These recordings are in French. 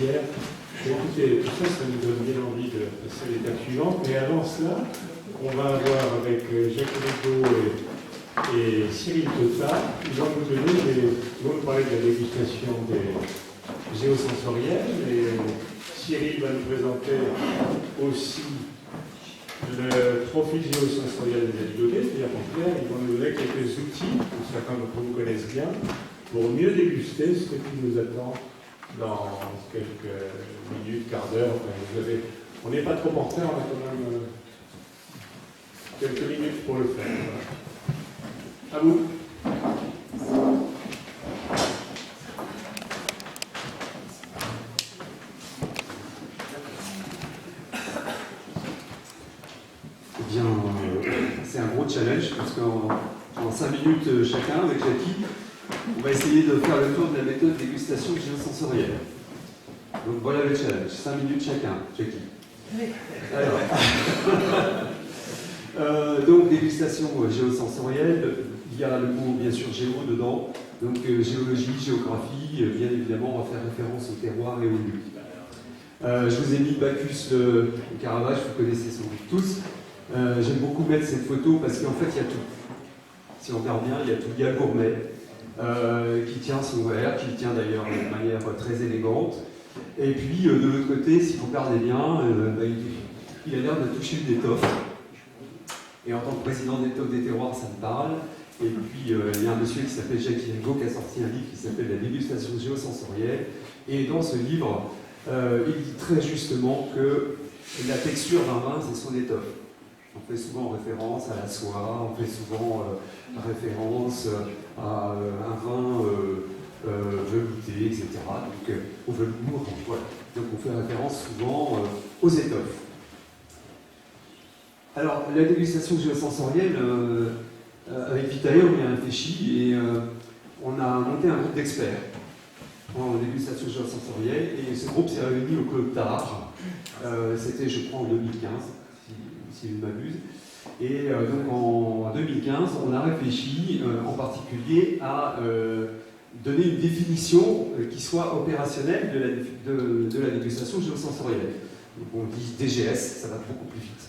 Pierre. Écoutez, tout ça, ça nous donne bien envie de passer à l'étape suivante. Mais avant cela, on va avoir avec Jacques Rigaud et Cyril Tota, ils vont nous nous parler de la dégustation des géosensoriels. Et Cyril va nous présenter aussi le profil géosensoriel des aligotés, c'est-à-dire qu'en clair, ils vont nous donner quelques outils, que certains d'entre vous connaissent bien, pour mieux déguster ce qui nous attend dans quelques minutes, quart d'heure. Enfin, on n'est pas trop en retard, on a quand même quelques minutes pour le faire. Voilà. À vous. Eh bien, c'est un gros challenge parce qu'en 5 minutes chacun, avec Jackie, on va essayer de faire le tour de la méthode dégustation géosensorielle. Donc voilà le challenge, 5 minutes chacun, Jackie. Alors, donc dégustation géosensorielle, il y a le mot bien sûr géo dedans, donc géologie, géographie, bien évidemment on va faire référence au terroir et au lieu. Je vous ai mis Bacchus le Caravage, vous connaissez sans doute tous. J'aime beaucoup mettre cette photo parce qu'en fait il y a tout. Si on regarde bien, il y a tout. Il y a le gourmet qui tient son verre, qui le tient d'ailleurs de manière très élégante. Et puis de l'autre côté, si vous regardez bien, il a l'air de toucher une étoffe. Et en tant que président d'étoffe des terroirs, ça me parle. Et puis il y a un monsieur qui s'appelle Jacques Rigaud qui a sorti un livre qui s'appelle La dégustation géosensorielle. Et dans ce livre, il dit très justement que la texture d'un vin, c'est son étoffe. On fait souvent référence à la soie, on fait souvent référence à un vin velouté, etc. Donc au velours, voilà. Donc on fait référence souvent aux étoffes. Alors la dégustation géosensorielle, avec Vitae, on y a réfléchi et on a monté un groupe d'experts en dégustation géosensorielle et ce groupe s'est réuni au Club Tard. C'était, je crois, en 2015. Si je ne m'abuse. Et donc en 2015, on a réfléchi en particulier à donner une définition qui soit opérationnelle de la dégustation géosensorielle. Donc on dit DGS, ça va beaucoup plus vite.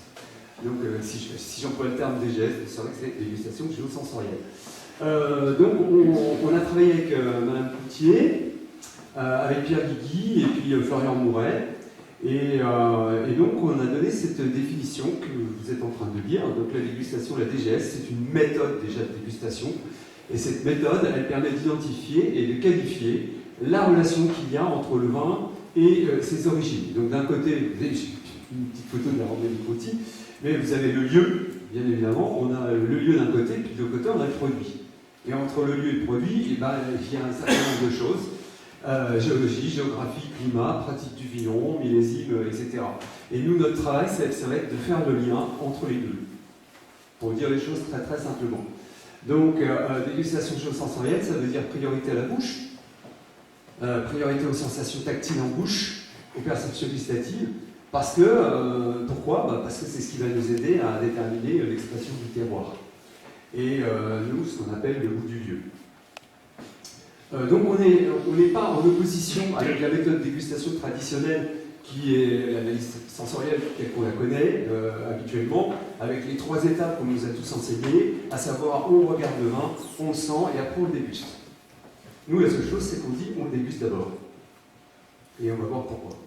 Donc si j'emploie le terme DGS, c'est vrai que c'est dégustation géosensorielle. Donc on a travaillé avec Madame Coutier, avec Pierre Guigui et puis Florian Mouret. Et donc on a donné cette définition que vous êtes en train de lire. Donc la dégustation, la DGS, c'est une méthode déjà de dégustation. Et cette méthode, elle permet d'identifier et de qualifier la relation qu'il y a entre le vin et ses origines. Donc d'un côté, vous avez une petite photo de la Romaine Conti, mais vous avez le lieu, bien évidemment. On a le lieu d'un côté, puis de l'autre côté, on a le produit. Et entre le lieu et le produit, il y a un certain nombre de choses. Géologie, géographie, climat, pratique du vigneron, millésime, etc. Et nous, notre travail, ça va être de faire le lien entre les deux, pour dire les choses très très simplement. Donc, dégustation géosensorielle, ça veut dire priorité à la bouche, priorité aux sensations tactiles en bouche, aux perceptions gustatives, parce que, pourquoi ? Parce que c'est ce qui va nous aider à déterminer l'expression du terroir. Et nous, ce qu'on appelle le goût du lieu. Donc on n'est pas en opposition avec la méthode de dégustation traditionnelle qui est l'analyse sensorielle telle qu'on la connaît habituellement, avec les 3 étapes qu'on nous a tous enseignées, à savoir on regarde le vin, on le sent et après on le déguste. Nous, la seule chose, c'est qu'on dit on le déguste d'abord. Et on va voir pourquoi.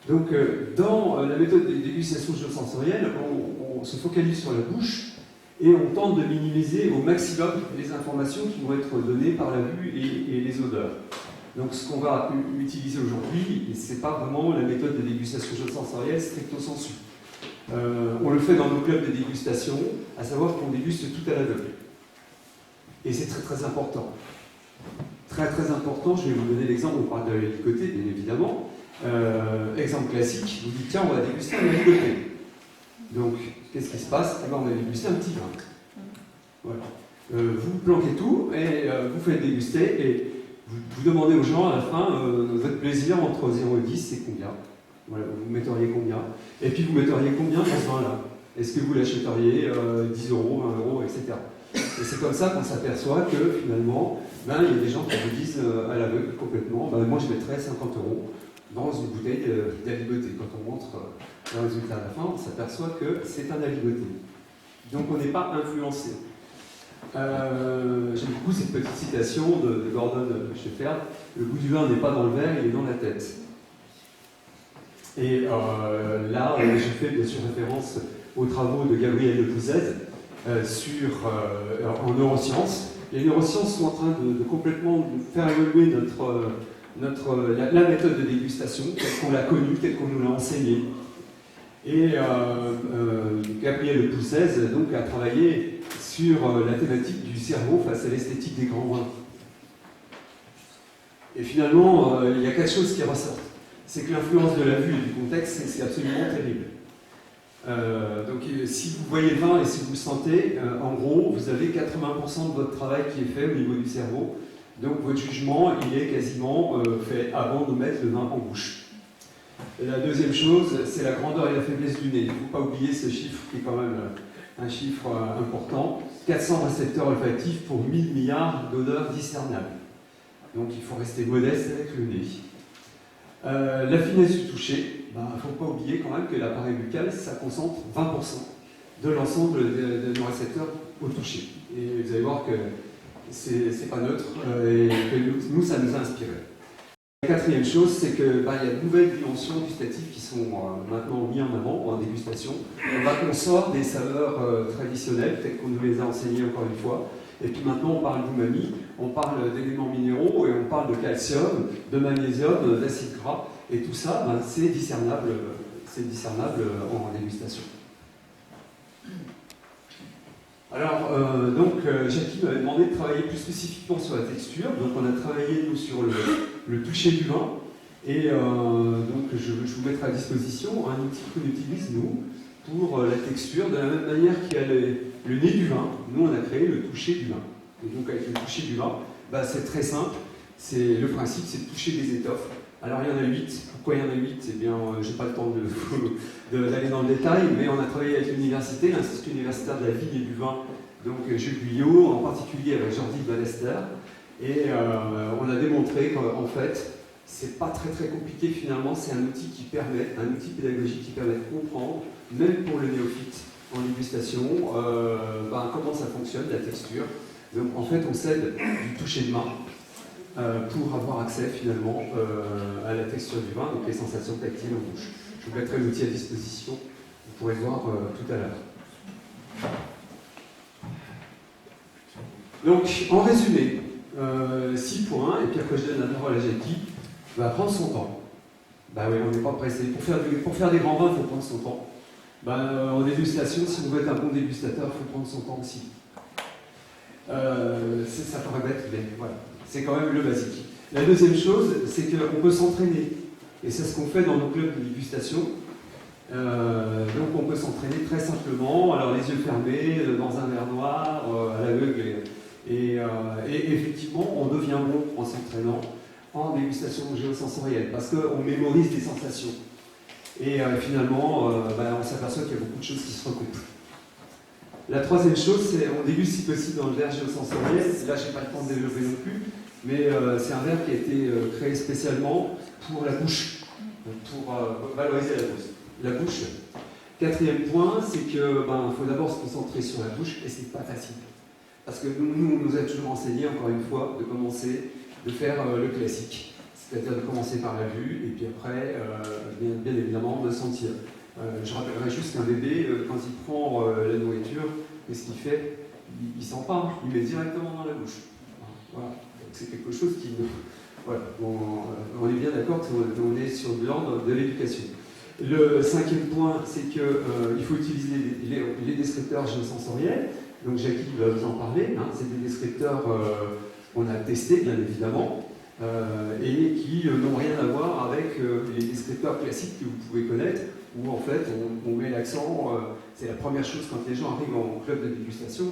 Donc dans la méthode de dégustation géosensorielle, on se focalise sur la bouche et on tente de minimiser au maximum les informations qui vont être données par la vue et les odeurs. Donc ce qu'on va utiliser aujourd'hui, ce n'est pas vraiment la méthode de dégustation géosensorielle stricto sensu. On le fait dans nos clubs de dégustation, à savoir qu'on déguste tout à l'aveugle. Et c'est très très important. Très très important, je vais vous donner l'exemple, on parle de l'hélicoté bien évidemment. Exemple classique, vous dites tiens on va déguster un hélicoté. Donc qu'est-ce qui se passe ? Eh bien, on va déguster un petit vin. Voilà. Vous planquez tout et vous faites déguster et vous demandez aux gens à la fin votre plaisir entre 0 et 10 c'est combien ? Voilà, vous metteriez combien ? Et puis vous metteriez combien dans ce vin-là ? Est-ce que vous l'achèteriez 10 €, 20 €, etc. Et c'est comme ça qu'on s'aperçoit que finalement, il y a des gens qui vous disent à l'aveugle complètement, moi je mettrais 50 € dans une bouteille d'aligoté. Quand on montre le résultat à la fin, on s'aperçoit que c'est un aligoté. Donc on n'est pas influencé. J'aime beaucoup cette petite citation de Gordon Shefferd: le goût du vin n'est pas dans le verre, il est dans la tête. Et là, je fais bien sûr référence aux travaux de Gabriel Le Pouzès en neurosciences. Les neurosciences sont en train de complètement faire évoluer la méthode de dégustation telle qu'on l'a connue, telle qu'on nous l'a enseignée. Et Gabriel Le Pouzès donc a travaillé sur la thématique du cerveau face à l'esthétique des grands vins. Et finalement, il y a quelque chose qui ressort. C'est que l'influence de la vue et du contexte, c'est absolument terrible. Donc si vous voyez le vin et si vous le sentez, en gros, vous avez 80% de votre travail qui est fait au niveau du cerveau. Donc votre jugement, il est quasiment fait avant de mettre le vin en bouche. Et la deuxième chose, c'est la grandeur et la faiblesse du nez. Il ne faut pas oublier ce chiffre qui est quand même un chiffre important. 400 récepteurs olfactifs pour 1000 milliards d'odeurs discernables. Donc il faut rester modeste avec le nez. La finesse du toucher, il ne faut pas oublier quand même que l'appareil buccal, ça concentre 20% de l'ensemble de nos récepteurs au toucher. Et vous allez voir que c'est pas neutre et que nous, ça nous a inspiré. La quatrième chose, c'est qu'il y a de nouvelles dimensions gustatives qui sont maintenant mises en avant en dégustation. On sort des saveurs traditionnelles, telles qu'on nous les a enseignées encore une fois. Et puis maintenant, on parle d'umami, on parle d'éléments minéraux et on parle de calcium, de magnésium, d'acide gras. Et tout ça, c'est discernable en dégustation. Alors, Jackie m'avait demandé de travailler plus spécifiquement sur la texture. Donc, on a travaillé, nous, sur le toucher du vin. Et donc, je vous mettrai à disposition un outil qu'on utilise, nous, pour la texture. De la même manière qu'il y a le nez du vin, nous, on a créé le toucher du vin. Et donc, avec le toucher du vin, c'est très simple. Le principe, c'est de toucher des étoffes. Alors, il y en a 8. Pourquoi il y en a 8 ? Eh bien, je n'ai pas le temps d'aller dans le détail, mais on a travaillé avec l'université, l'Institut universitaire de la vigne et du vin, donc Jules Guyot, en particulier avec Jordi Ballester. Et on a démontré qu'en fait, c'est pas très compliqué finalement, c'est un outil pédagogique qui permet de comprendre, même pour le néophyte en dégustation, comment ça fonctionne, la texture. Donc en fait, on s'aide du toucher de main pour avoir accès finalement à la texture du vin, donc les sensations tactiles en bouche. Je vous mettrai l'outil à disposition, vous pourrez le voir tout à l'heure. Donc en résumé, 6 points, et puis après je donne la parole à Jackie, prendre son temps. Oui, on n'est pas pressé. Pour faire des grands vins, il faut prendre son temps. En dégustation, si on veut être un bon dégustateur, il faut prendre son temps aussi. Ça paraît bête, mais voilà. C'est quand même le basique. La deuxième chose, c'est qu'on peut s'entraîner. Et c'est ce qu'on fait dans nos clubs de dégustation. Donc on peut s'entraîner très simplement, alors les yeux fermés, dans un verre noir, à l'aveugle. Et effectivement, on devient bon en s'entraînant en dégustation géosensorielle, parce qu'on mémorise des sensations. Et finalement, on s'aperçoit qu'il y a beaucoup de choses qui se recoupent. La troisième chose, c'est on déguste si possible dans le verre géosensoriel. Là, je n'ai pas le temps de développer non plus, mais c'est un verre qui a été créé spécialement pour la bouche, pour valoriser la bouche. Quatrième point, c'est qu'il faut d'abord se concentrer sur la bouche, et c'est pas facile. Parce que nous, on nous a toujours enseigné, encore une fois, de faire le classique. C'est-à-dire de commencer par la vue, et puis après, bien évidemment, de sentir. Je rappellerai juste qu'un bébé, quand il prend la nourriture, qu'est-ce qu'il fait ? Il ne sent pas, il met directement dans la bouche. Voilà. Donc c'est quelque chose qui... Voilà. On est bien d'accord qu'on est sur l'ordre de l'éducation. Le cinquième point, c'est qu'il faut utiliser les descripteurs géosensoriels. Donc Jackie va vous en parler. C'est des descripteurs qu'on a testés, bien évidemment, et qui n'ont rien à voir avec les descripteurs classiques que vous pouvez connaître, où en fait on met l'accent, c'est la première chose quand les gens arrivent en club de dégustation,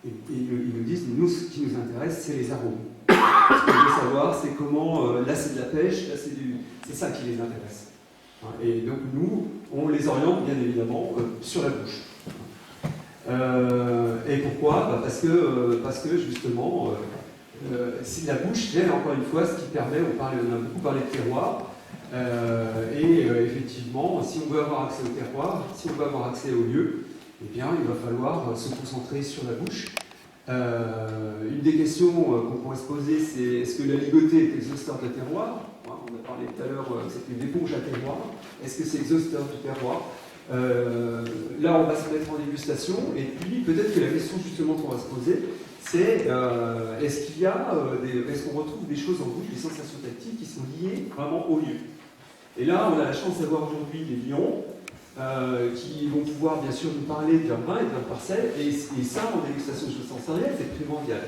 et ils nous disent, nous ce qui nous intéresse c'est les arômes. Ce qu'on veut savoir c'est comment, là c'est de la pêche, là c'est ça qui les intéresse. Et donc nous, on les oriente bien évidemment sur la bouche. Et pourquoi? Parce que justement, c'est la bouche, encore une fois, ce qui permet, on a beaucoup parlé de terroir, effectivement, si on veut avoir accès au terroir, si on veut avoir accès au lieu, eh bien, il va falloir se concentrer sur la bouche. Une des questions qu'on pourrait se poser, c'est est-ce que la ligotée est exhausteur de terroir? On a parlé tout à l'heure que c'était une éponge à terroir. Est-ce que c'est exhausteur du terroir? Là, on va se mettre en dégustation, et puis peut-être que la question justement qu'on va se poser, c'est est-ce qu'on retrouve des choses en bouche, des sensations tactiles qui sont liées vraiment au lieu? Et là, on a la chance d'avoir aujourd'hui des lions qui vont pouvoir bien sûr nous parler de leur vin et de leur parcelle, et ça, en dégustation sensorielle, c'est primordial.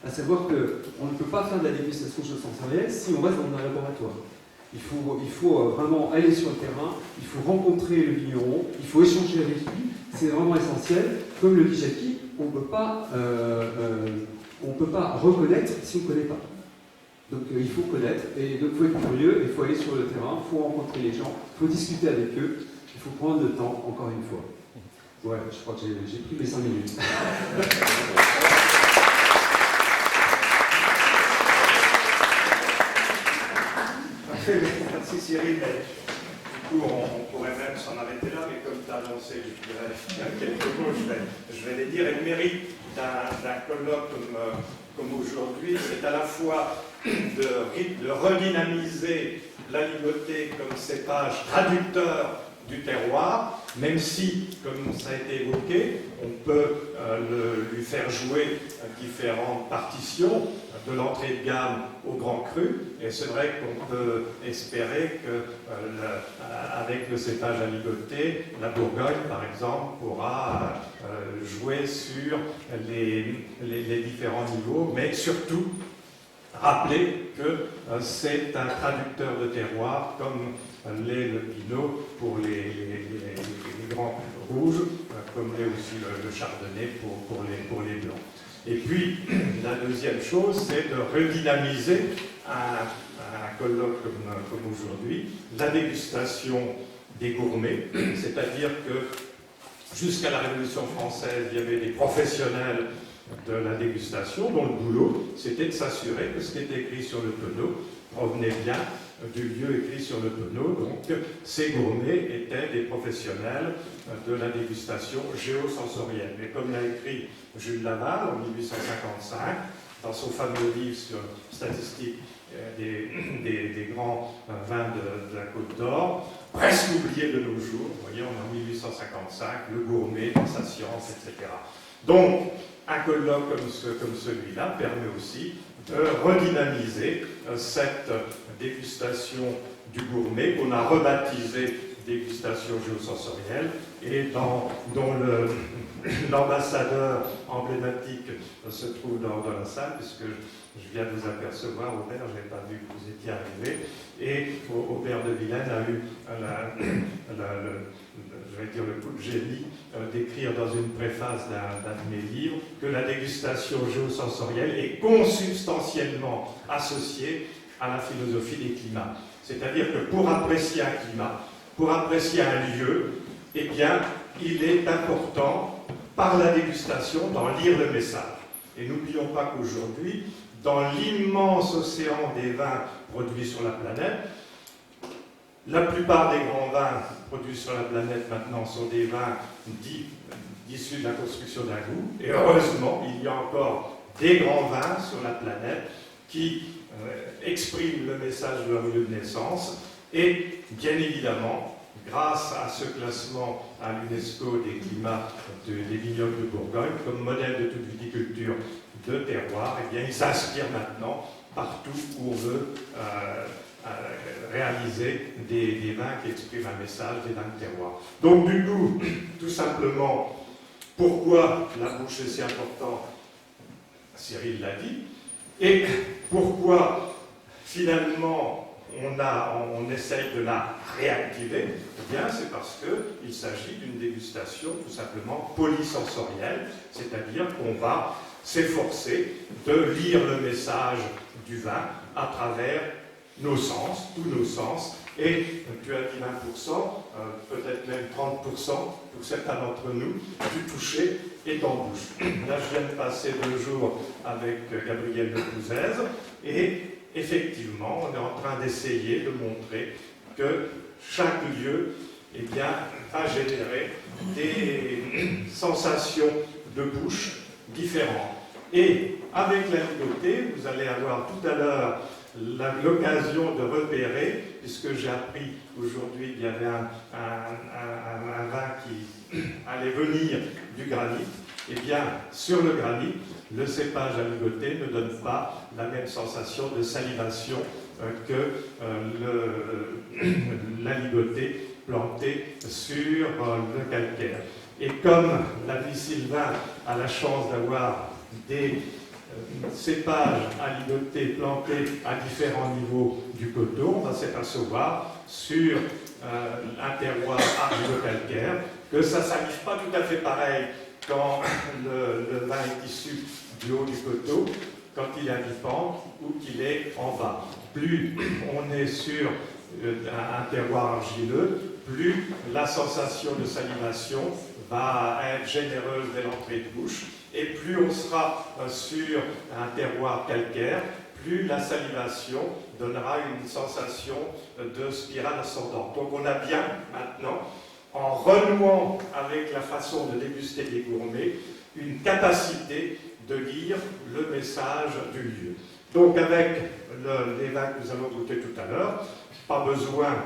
À savoir qu'on ne peut pas faire de la dégustation sensorielle si on reste dans un laboratoire. Il faut vraiment aller sur le terrain, il faut rencontrer le vigneron, il faut échanger avec lui, c'est vraiment essentiel. Comme le dit Jackie, on ne peut pas reconnaître si on ne connaît pas. Donc il faut connaître, et donc il faut être curieux, il faut aller sur le terrain, il faut rencontrer les gens, il faut discuter avec eux, il faut prendre le temps, encore une fois. Ouais, je crois que j'ai pris mes 5 minutes. Merci Cyril. Du coup, on pourrait même s'en arrêter là, mais comme tu as annoncé, je dirais quelques mots, je vais les dire. Et le mérite d'un colloque comme aujourd'hui, c'est à la fois de redynamiser la ligotée comme cépage traducteur du terroir, même si, comme ça a été évoqué, on peut lui faire jouer différentes partitions, de l'entrée de gamme au grand cru, et c'est vrai qu'on peut espérer que avec le cépage à ligoter, la Bourgogne par exemple pourra jouer sur les différents niveaux, mais surtout rappeler que c'est un traducteur de terroir comme l'est le Pinot pour les grands rouges, comme l'est aussi le Chardonnay pour les blancs. Et puis, la deuxième chose, c'est de redynamiser un colloque comme aujourd'hui, la dégustation des gourmets, c'est-à-dire que jusqu'à la Révolution française, il y avait des professionnels de la dégustation dont le boulot, c'était de s'assurer que ce qui était écrit sur le tonneau provenait bien du lieu écrit sur le tonneau. Donc, ces gourmets étaient des professionnels de la dégustation géosensorielle. Mais comme l'a écrit Jules Laval en 1855, dans son fameux livre sur statistique des grands vins de la Côte d'Or, presque oublié de nos jours, vous voyez, on est en 1855, le gourmet dans sa science, etc. Donc, un colloque comme celui-là permet aussi de redynamiser cette dégustation du gourmet qu'on a rebaptisé dégustation géosensorielle et dont l'ambassadeur emblématique se trouve dans la salle, puisque je viens de vous apercevoir, Aubert, je n'ai pas vu que vous étiez arrivé, et Aubert de Vilaine a eu le coup de génie d'écrire dans une préface d'un de mes livres que la dégustation géosensorielle est consubstantiellement associée à la philosophie des climats. C'est-à-dire que pour apprécier un climat, pour apprécier un lieu, eh bien, il est important, par la dégustation, d'en lire le message. Et n'oublions pas qu'aujourd'hui, dans l'immense océan des vins produits sur la planète, la plupart des grands vins produits sur la planète maintenant sont des vins dits issus de la construction d'un goût. Et heureusement, il y a encore des grands vins sur la planète qui expriment le message de leur lieu de naissance. Et bien évidemment, grâce à ce classement à l'UNESCO des climats des vignobles de Bourgogne comme modèle de toute viticulture de terroir, eh bien, ils s'inspirent maintenant partout où on veut réaliser des vins qui expriment un message, des vins de terroir. Donc du coup, tout simplement, pourquoi la bouche est si importante? Cyril l'a dit. Et pourquoi finalement on essaye de la réactiver? Eh bien, c'est parce qu'il s'agit d'une dégustation tout simplement polysensorielle, c'est-à-dire qu'on va s'efforcer de lire le message du vin à travers nos sens, tous nos sens, et tu as dit 20%, peut-être même 30% pour certains d'entre nous, du toucher est en bouche. Là, je viens de passer 2 jours avec Gabriel Lecouzès et effectivement, on est en train d'essayer de montrer que chaque lieu eh bien, va générer des sensations de bouche différentes. Et avec la ligoté, vous allez avoir tout à l'heure l'occasion de repérer, puisque j'ai appris aujourd'hui qu'il y avait un vin qui allait venir du granit, et bien sur le granit, le cépage à ligoter ne donne pas la même sensation de salivation que la ligotée plantée sur le calcaire. Et comme l'ami Sylvain a la chance d'avoir des cépages à ligoter plantés à différents niveaux du coteau, on va s'apercevoir sur un terroir argilo-calcaire que ça ne salive pas tout à fait pareil quand le vin est issu du haut du coteau, quand il est à mi-pente ou qu'il est en bas. Plus on est sur un terroir argileux, plus la sensation de salivation va être généreuse dès l'entrée de bouche, et plus on sera sur un terroir calcaire, plus la salivation donnera une sensation de spirale ascendante. Donc on a bien maintenant, en renouant avec la façon de déguster des gourmets, une capacité de lire le message du lieu. Donc avec les vins que nous allons goûter tout à l'heure, pas besoin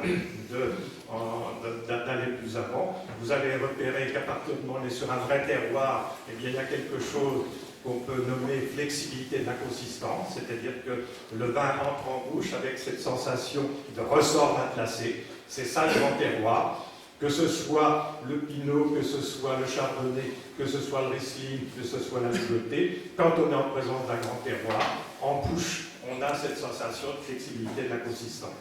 d'aller plus avant. Vous allez repérer qu'à partir du moment où on est sur un vrai terroir, eh bien, il y a quelque chose qu'on peut nommer flexibilité de la consistance, c'est-à-dire que le vin entre en bouche avec cette sensation de ressort matelassé. C'est ça le grand terroir. Que ce soit le pinot, que ce soit le chardonnay, que ce soit le riesling, que ce soit la ligotée, quand on est en présence d'un grand terroir, en bouche, on a cette sensation de flexibilité de la consistance.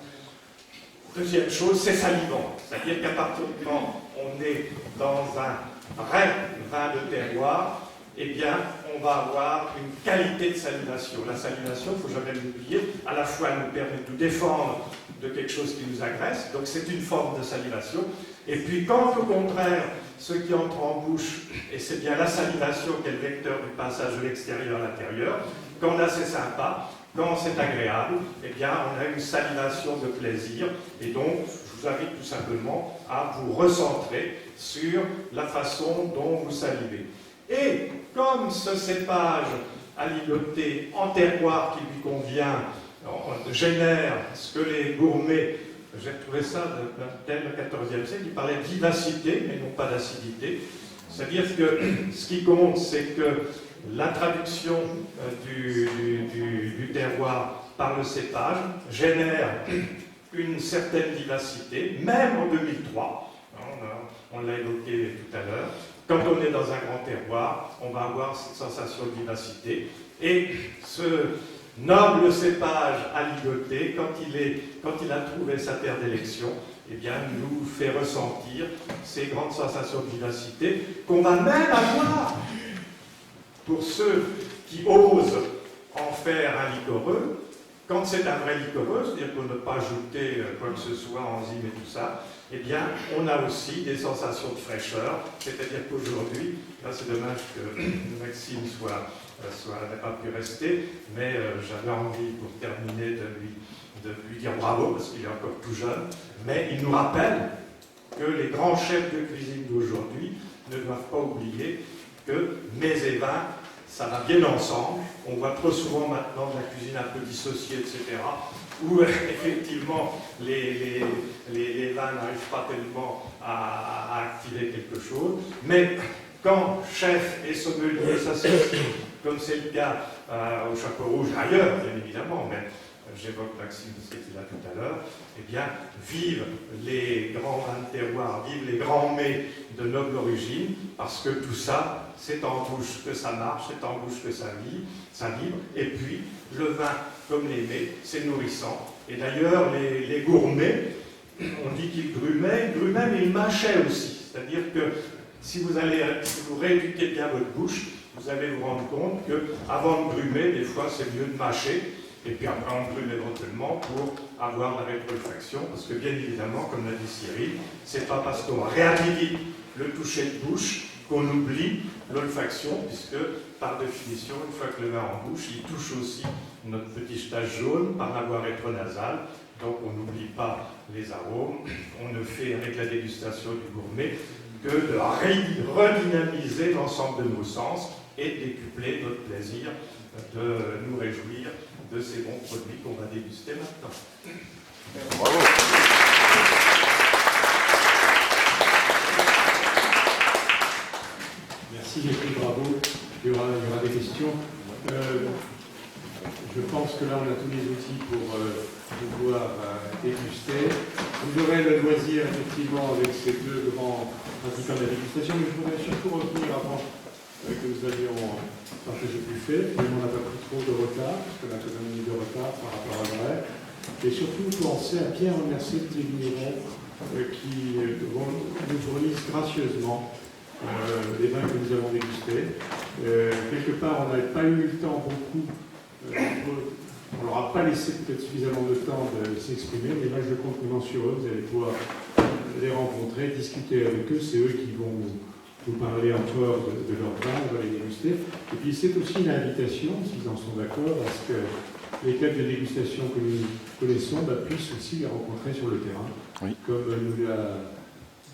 Deuxième chose, c'est salivant. C'est-à-dire qu'à partir du moment où on est dans un vrai vin de terroir, eh bien, on va avoir une qualité de salivation. La salivation, il ne faut jamais l'oublier, à la fois elle nous permet de nous défendre de quelque chose qui nous agresse, donc c'est une forme de salivation. Et puis quand, au contraire, ce qui entre en bouche, et c'est bien la salivation qui est le vecteur du passage de l'extérieur à l'intérieur, quand là c'est sympa, quand c'est agréable, eh bien on a une salivation de plaisir, et donc je vous invite tout simplement à vous recentrer sur la façon dont vous salivez. Et comme ce cépage à ligoter en terroir qui lui convient génère ce que les gourmets, j'ai trouvé ça dès le XIVe siècle, ils parlaient de vivacité, mais non pas d'acidité. C'est-à-dire que ce qui compte, c'est que la traduction du terroir par le cépage génère une certaine vivacité, même en 2003, on l'a évoqué tout à l'heure. Quand on est dans un grand terroir, on va avoir cette sensation de vivacité. Et ce noble cépage à ligoter, quand il a trouvé sa terre d'élection, eh bien, nous fait ressentir ces grandes sensations de vivacité qu'on va même avoir pour ceux qui osent en faire un liquoreux. Quand c'est un vrai liquoreux, c'est-à-dire qu'on ne peut pas ajouter quoi que ce soit, enzymes et tout ça, eh bien, on a aussi des sensations de fraîcheur, c'est-à-dire qu'aujourd'hui, là c'est dommage que Maxime n'ait pas pu rester, mais j'avais envie, pour terminer, de lui dire bravo, parce qu'il est encore tout jeune, mais il nous rappelle que les grands chefs de cuisine d'aujourd'hui ne doivent pas oublier que mets et vins, ça va bien ensemble. On voit trop souvent maintenant de la cuisine un peu dissociée, etc., où effectivement les vins n'arrivent pas tellement à activer quelque chose. Mais quand chef et sommelier s'associent, comme c'est le cas au Chapeau Rouge, ailleurs bien évidemment, mais j'évoque Maxime parce qu'il était là tout à l'heure, eh bien, vivent les grands vins de terroir, vivent les grands mets de noble origine, parce que tout ça, c'est en bouche que ça marche, c'est en bouche que ça vibre, et puis le vin, comme les mets, c'est nourrissant. Et d'ailleurs, les gourmets, on dit qu'ils grumaient, mais ils mâchaient aussi. C'est-à-dire que si vous rééduquez bien votre bouche, vous allez vous rendre compte qu'avant de grumer, des fois, c'est mieux de mâcher. Et puis après, on grume éventuellement pour avoir la rétro-olfaction, parce que bien évidemment, comme l'a dit Cyril, c'est pas parce qu'on réhabilite le toucher de bouche qu'on oublie l'olfaction, puisque par définition, une fois que le vin en bouche, il touche aussi notre petit stage jaune par la voie rétronasale. Donc on n'oublie pas les arômes. On ne fait avec la dégustation du gourmet que de redynamiser l'ensemble de nos sens et décupler notre plaisir de nous réjouir de ces bons produits qu'on va déguster maintenant. Bravo. Merci, Jeffrey, bravo. Il y aura des questions. Je pense que là, on a tous les outils pour pouvoir déguster. Vous aurez le loisir, effectivement, avec ces deux grands pratiquants de la dégustation, mais je voudrais surtout revenir avant que nous avions partagé plus fait, mais on n'a pas pris trop de retard, parce qu'on a quand même mis de retard par rapport à l'horaire. Et surtout, penser à bien remercier les vignerons qui nous fournissent gracieusement les vins que nous avons dégustés. Quelque part, on n'avait pas eu le temps beaucoup, on ne leur a pas laissé peut-être suffisamment de temps de s'exprimer, mais là je compte vraiment sur eux, vous allez pouvoir les rencontrer, discuter avec eux, c'est eux qui vont vous parler encore de leur vin, on va les déguster. Et puis c'est aussi une invitation, s'ils en sont d'accord, à ce que les cadres de dégustation que nous connaissons puissent aussi les rencontrer sur le terrain, Oui. comme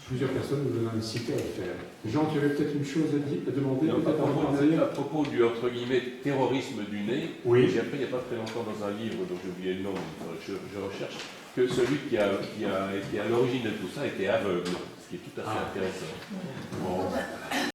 plusieurs personnes nous ont incité à le faire. Jean, tu avais peut-être une chose à demander, peut-être à propos du entre guillemets terrorisme du nez. Oui. J'ai appris il n'y a pas très longtemps dans un livre dont j'ai oublié le nom, je recherche, que celui qui a été à l'origine de tout ça était aveugle, ce qui est tout à fait intéressant. Bon.